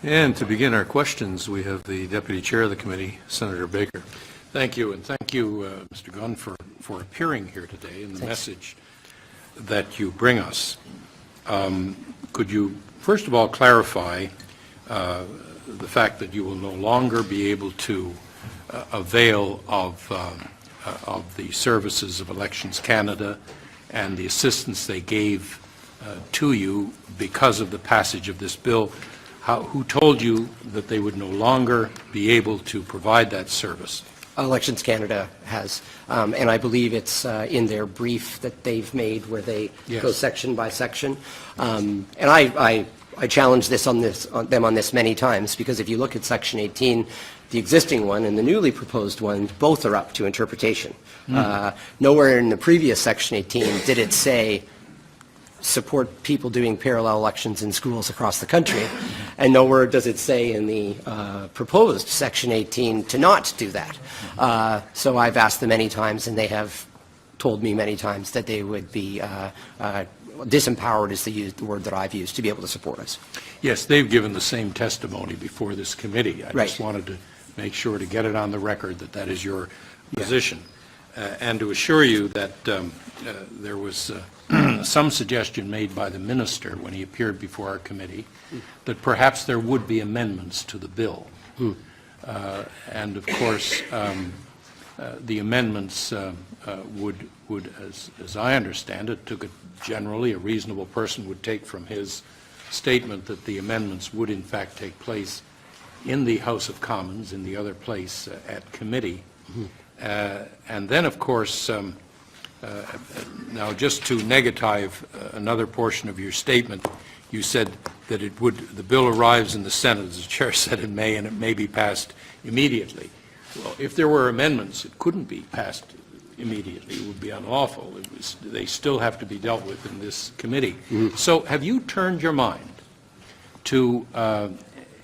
And to begin our questions, we have the Deputy Chair of the Committee, Senator Baker. Thank you, and thank you, Mr. Gunn, for appearing here today and the message that you bring us. Could you, first of all, clarify the fact that you will no longer be able to avail of the services of Elections Canada and the assistance they gave to you because of the passage of this bill? Who told you that they would no longer be able to provide that service? Elections Canada has, and I believe it's in their brief that they've made where they go section by section. And I challenged them on this many times, because if you look at Section 18, the existing one and the newly proposed one, both are up to interpretation. Nowhere in the previous Section 18 did it say support people doing parallel elections in schools across the country, and nowhere does it say in the proposed Section 18 to not do that. So I've asked them many times, and they have told me many times that they would be disempowered is the word that I've used, to be able to support us. Yes, they've given the same testimony before this committee. I Right. just wanted to make sure to get it on the record that that is your position. And to assure you that there was some suggestion made by the minister when he appeared before our committee that perhaps there would be amendments to the bill. And of course, the amendments would, as I understand it, generally a reasonable person would take from his statement that the amendments would in fact take place in the House of Commons, in the other place at committee. And then, of course, now just to negative another portion of your statement, you said that the bill arrives in the Senate, as the Chair said, in May, and it may be passed immediately. Well, if there were amendments, it couldn't be passed immediately. It would be unlawful. They still have to be dealt with in this committee. So have you turned your mind to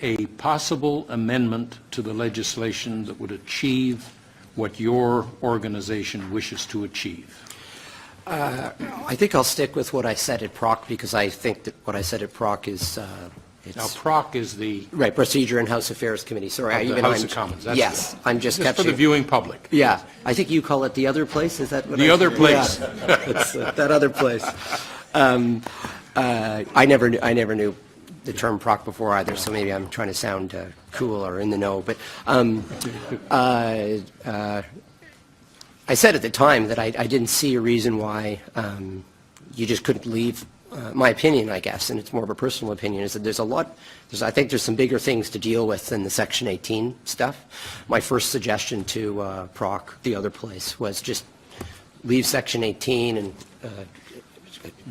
a possible amendment to the legislation that would achieve what your organization wishes to achieve? I think I'll stick with what I said at PROC, because I think that what I said at PROC is Now, PROC is the right, Procedure and House Affairs Committee. Sorry, the House of Commons. That's yes, I'm just for the viewing public. Yeah, I think you call it the other place. Is that what the other place? Yeah, it's, that other place. I never knew the term PROC before either, so maybe I'm trying to sound cool or in the know. But I said at the time that I didn't see a reason why you just couldn't leave. My opinion, I guess, and it's more of a personal opinion, is that I think there's some bigger things to deal with than the Section 18 stuff. My first suggestion to PROC, the other place, was just leave Section 18 and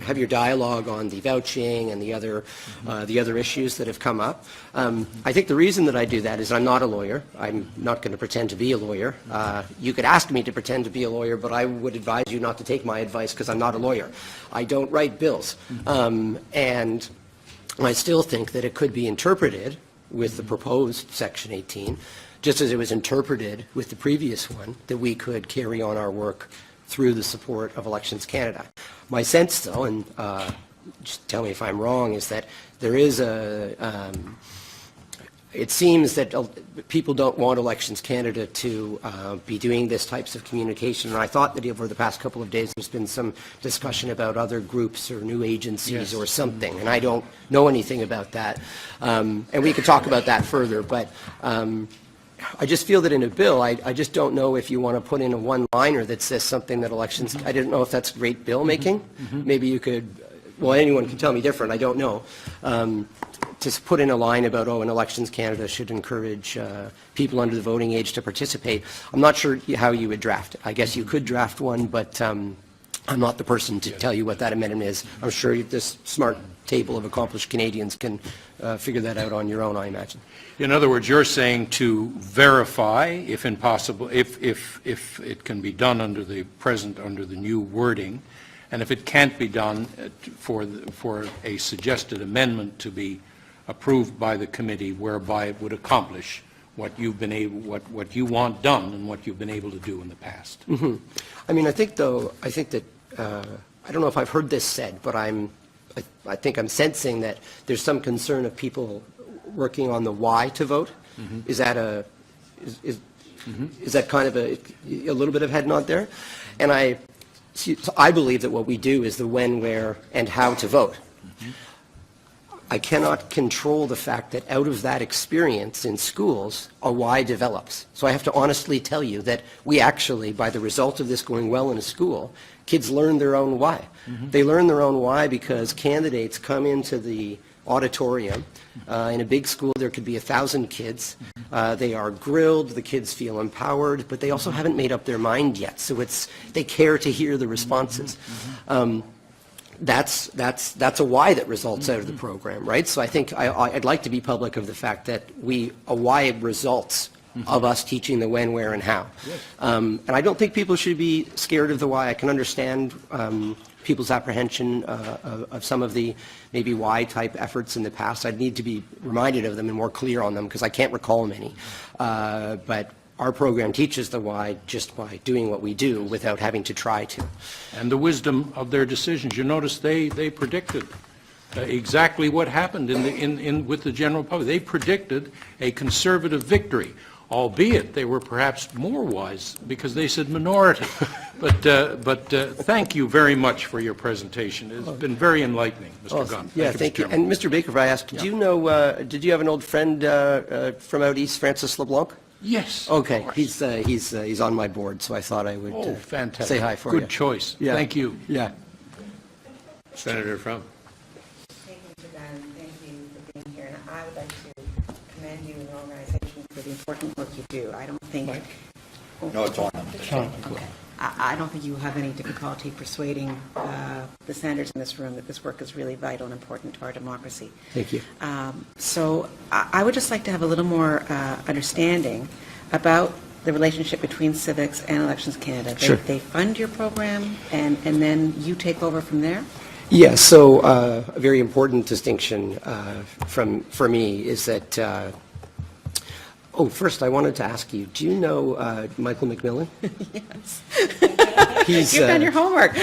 have your dialogue on the vouching and the other issues that have come up. I think the reason that I do that is I'm not a lawyer. I'm not going to pretend to be a lawyer. You could ask me to pretend to be a lawyer, but I would advise you not to take my advice, because I'm not a lawyer. I don't write bills. And I still think that it could be interpreted with the proposed Section 18, just as it was interpreted with the previous one, that we could carry on our work through the support of Elections Canada. My sense, though, and just tell me if I'm wrong, is that there is it seems that people don't want Elections Canada to be doing this types of communication. And I thought that over the past couple of days there's been some discussion about other groups or new agencies or something, and I don't know anything about that. And we could talk about that further, but I just feel that in a bill, I just don't know if you want to put in a one-liner that says something that elections, I don't know if that's great bill making. Maybe you could, well, anyone can tell me different, I don't know. Just put in a line about, and Elections Canada should encourage people under the voting age to participate. I'm not sure how you would draft it. I guess you could draft one, but I'm not the person to tell you what that amendment is. I'm sure this smart table of accomplished Canadians can figure that out on your own, I imagine. In other words, you're saying to verify, if impossible, if it can be done under the new wording, and if it can't be done, for a suggested amendment to be approved by the committee, whereby it would accomplish what you've been able, what you want done, and what you've been able to do in the past. I mean, I think that I don't know if I've heard this said, but I think I'm sensing that there's some concern of people working on the why to vote. Is that is that kind of a little bit of head nod there? And so I believe that what we do is the when, where, and how to vote. I cannot control the fact that out of that experience in schools, a why develops. So I have to honestly tell you that we actually, by the result of this going well in a school, kids learn their own why. They learn their own why because candidates come into the auditorium. In a big school, there could be 1,000 kids. They are grilled, the kids feel empowered, but they also haven't made up their mind yet, so they care to hear the responses. That's a why that results out of the program, right? So I think I'd like to be public of the fact that a why results of us teaching the when, where, and how. Yes. And I don't think people should be scared of the why. I can understand people's apprehension of some of the maybe why type efforts in the past. I'd need to be reminded of them and more clear on them because I can't recall many. But our program teaches the why just by doing what we do without having to try to. And the wisdom of their decisions. You notice they predicted exactly what happened with the general public. They predicted a conservative victory, albeit they were perhaps more wise because they said minority. But thank you very much for your presentation. It's been very enlightening, Mr. Gunn. Yeah, thank you. And Mr. Baker, if I asked, did you have an old friend from out east, Francis LeBlanc? Yes. Okay, he's on my board, so I thought I would fantastic. say hi for you. Good choice. Yeah. Thank you. Yeah. Senator From. Thank you, Mr. Gunn. Thank you for being here. And I would like to commend you and your organization for the important work you do. I don't think... No, it's on. Okay. I don't think you will have any difficulty persuading the senators in this room that this work is really vital and important to our democracy. Thank you. So I would just like to have a little more understanding about the relationship between Civics and Elections Canada. Sure. They fund your program, and then you take over from there? Yeah, so a very important distinction for me is that first I wanted to ask you, do you know Michael McMillan? Yes. You've done your homework.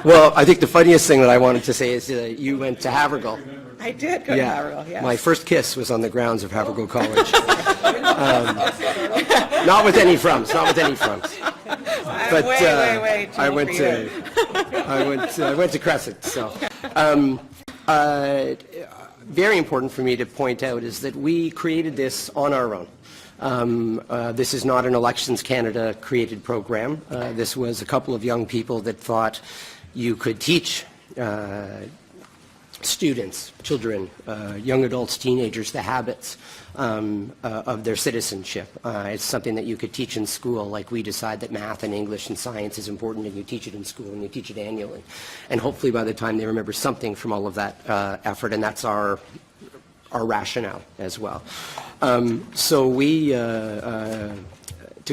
Well, I think the funniest thing that I wanted to say is you went to Havergal. I did go to Havergal, yes. My first kiss was on the grounds of Havergal College. Not with any frums, But wait, I went to Crescent, so. Very important for me to point out is that we created this on our own. This is not an Elections Canada created program. This was a couple of young people that thought you could teach students, children, young adults, teenagers, the habits of their citizenship. It's something that you could teach in school, like we decide that math and English and science is important and you teach it in school and you teach it annually. And hopefully by the time they remember something from all of that effort, and that's our rationale as well. So we, to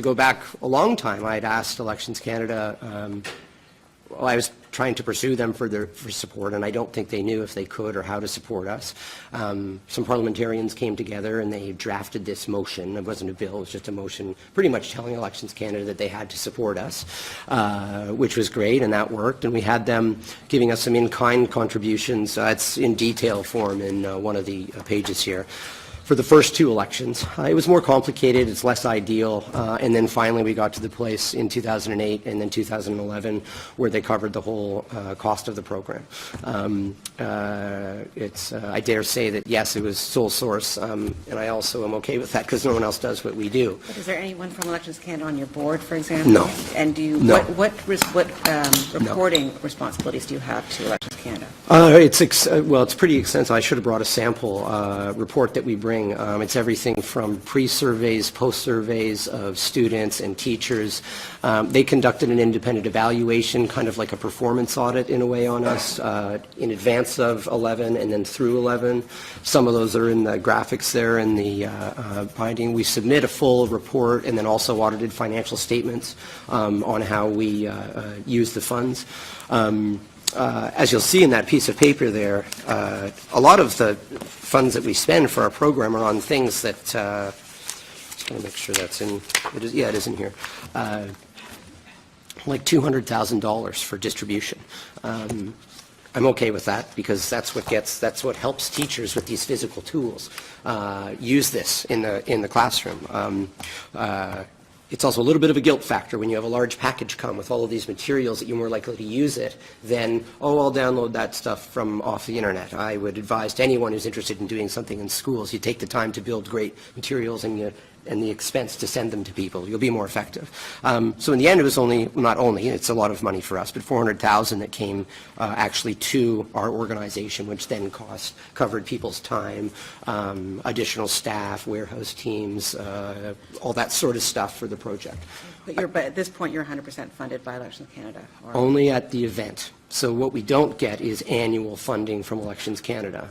go back a long time, I had asked Elections Canada, I was trying to pursue them for support, and I don't think they knew if they could or how to support us. Some parliamentarians came together and they drafted this motion. It wasn't a bill, it was just a motion pretty much telling Elections Canada that they had to support us, which was great, and that worked. And we had them giving us some in-kind contributions. It's in detail form in one of the pages here. For the first two elections. It was more complicated, it's less ideal, and then finally we got to the place in 2008 and then 2011 where they covered the whole cost of the program. I dare say that yes, it was sole source, and I also am okay with that because no one else does what we do. But is there anyone from Elections Canada on your board, for example? No. And do you, No. what reporting responsibilities do you have to Elections Canada? It's pretty extensive. I should have brought a sample report that we bring. It's everything from pre-surveys, post-surveys of students and teachers. They conducted an independent evaluation, kind of like a performance audit in a way on us, in advance of 11 and then through 11. Some of those are in the graphics there in the binding. We submit a full report and then also audited financial statements on how we use the funds. As you'll see in that piece of paper there, a lot of the funds that we spend for our program are on things that, just going to make sure that's in, it is in here, like $200,000 for distribution. I'm okay with that, because that's what helps teachers with these physical tools use this in the classroom. It's also a little bit of a guilt factor when you have a large package come with all of these materials that you're more likely to use it than, oh, I'll download that stuff from off the internet. I would advise to anyone who's interested in doing something in schools, you take the time to build great materials and the expense to send them to people. You'll be more effective. So in the end, it was not only, it's a lot of money for us, but $400,000 that came actually to our organization, which then covered people's time, additional staff, warehouse teams, all that sort of stuff for the project. But at this point, you're 100% funded by Elections Canada? Or? Only at the event. So what we don't get is annual funding from Elections Canada.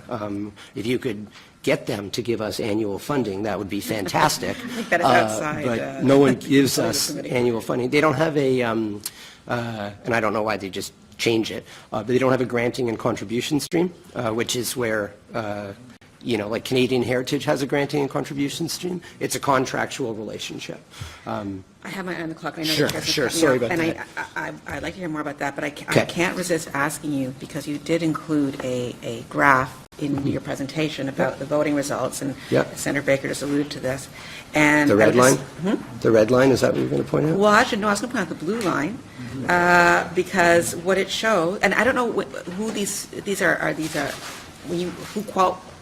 If you could get them to give us annual funding, that would be fantastic. I think that is outside. But no one gives us annual funding. They don't have a, and I don't know why they just change it, but they don't have a granting and contribution stream, which is where, like Canadian Heritage has a granting and contribution stream. It's a contractual relationship. I have my eye on the clock. I know Sure, you guys are sure. cutting Sorry me off, about and that. I'd like to hear more about that, but I Okay. can't resist asking you, because you did include a graph in your presentation about the voting results, and Yep. Senator Baker just alluded to this. And The I red was line? just- The red line, is that what you're going to point out? Well, actually, no, I was going to point out the blue line, because what it shows, and I don't know who these are, who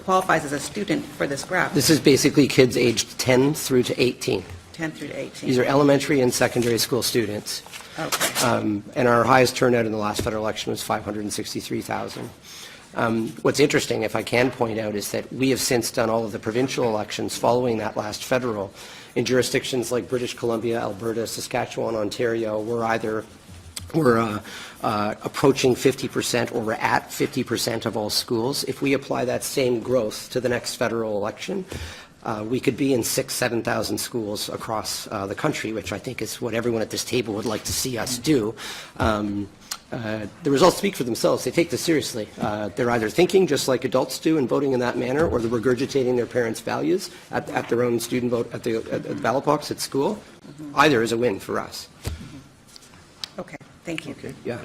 qualifies as a student for this graph, This is basically kids aged 10 through to 18. 10 through to 18. These are elementary and secondary school students. Okay. And our highest turnout in the last federal election was 563,000. What's interesting, if I can point out, is that we have since done all of the provincial elections following that last federal in jurisdictions like British Columbia, Alberta, Saskatchewan, Ontario. We're approaching 50%, or we're at 50% of all schools. If we apply that same growth to the next federal election, we could be in 6,000, 7,000 schools across the country, which I think is what everyone at this table would like to see us do. The results speak for themselves. They take this seriously. They're either thinking just like adults do and voting in that manner, or they're regurgitating their parents' values at their own student vote at the ballot box at school. Either is a win for us. Okay, thank you. Yeah.